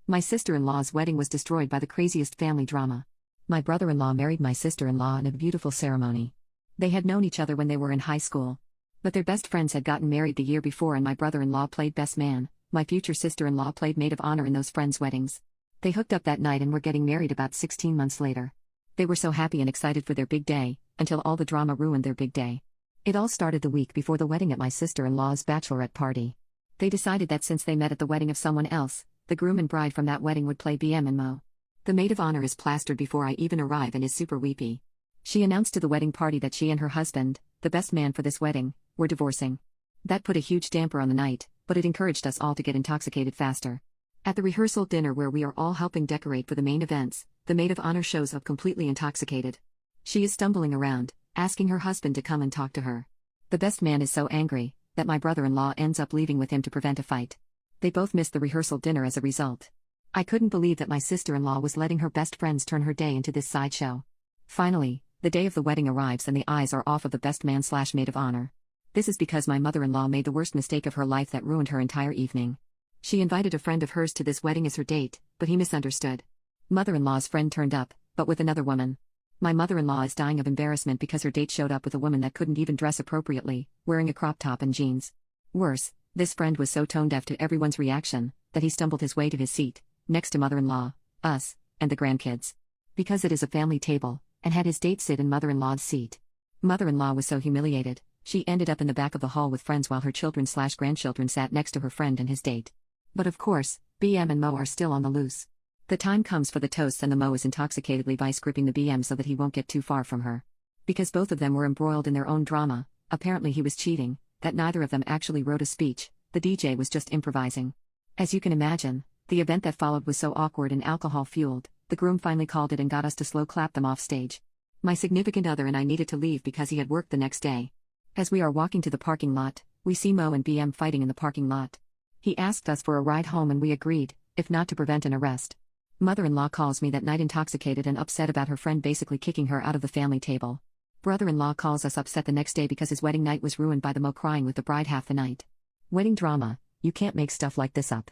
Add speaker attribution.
Speaker 1: My sister-in-law's wedding was destroyed by the craziest family drama. My brother-in-law married my sister-in-law in a beautiful ceremony. They had known each other when they were in high school. But their best friends had gotten married the year before, and my brother-in-law played best man. My future sister-in-law played maid of honor in those friends' weddings. They hooked up that night and were getting married about 16 months later. They were so happy and excited for their big day, until all the drama ruined their big day. It all started the week before the wedding at my sister-in-law's bachelorette party. They decided that since they met at the wedding of someone else, the groom and bride from that wedding would play BM and Mo. The maid of honor is plastered before I even arrive and is super weepy. She announced to the wedding party that she and her husband, the best man for this wedding, were divorcing. That put a huge damper on the night, but it encouraged us all to get intoxicated faster. At the rehearsal dinner where we are all helping decorate for the main events, the maid of honor shows up completely intoxicated. She is stumbling around, asking her husband to come and talk to her. The best man is so angry that my brother-in-law ends up leaving with him to prevent a fight. They both missed the rehearsal dinner as a result. I couldn't believe that my sister-in-law was letting her best friends turn her day into this sideshow. Finally, the day of the wedding arrives and the eyes are off of the best man/maid of honor. This is because my mother-in-law made the worst mistake of her life that ruined her entire evening. She invited a friend of hers to this wedding as her date, but he misunderstood. Mother-in-law's friend turned up, but with another woman. My mother-in-law is dying of embarrassment because her date showed up with a woman that couldn't even dress appropriately, wearing a crop top and jeans. Worse, this friend was so tone-deaf to everyone's reaction, that he stumbled his way to his seat, next to mother-in-law, us, and the grandkids. Because it is a family table, and had his date sit in mother-in-law's seat. Mother-in-law was so humiliated, she ended up in the back of the hall with friends while her children/grandchildren sat next to her friend and his date. But of course, BM and Mo are still on the loose. The time comes for the toasts and the Mo is intoxicatedly vice-gripping the BM so that he won't get too far from her. Because both of them were embroiled in their own drama, apparently he was cheating, that neither of them actually wrote a speech, the DJ was just improvising. As you can imagine, the event that followed was so awkward and alcohol-fueled, the groom finally called it and got us to slow clap them off stage. My significant other and I needed to leave because he had work the next day. As we are walking to the parking lot, we see Mo and BM fighting in the parking lot. He asked us for a ride home and we agreed, if not to prevent an arrest. Mother-in-law calls me that night intoxicated and upset about her friend basically kicking her out of the family table. Brother-in-law calls us upset the next day because his wedding night was ruined by the Mo crying with the bride half the night. Wedding drama, you can't make stuff like this up.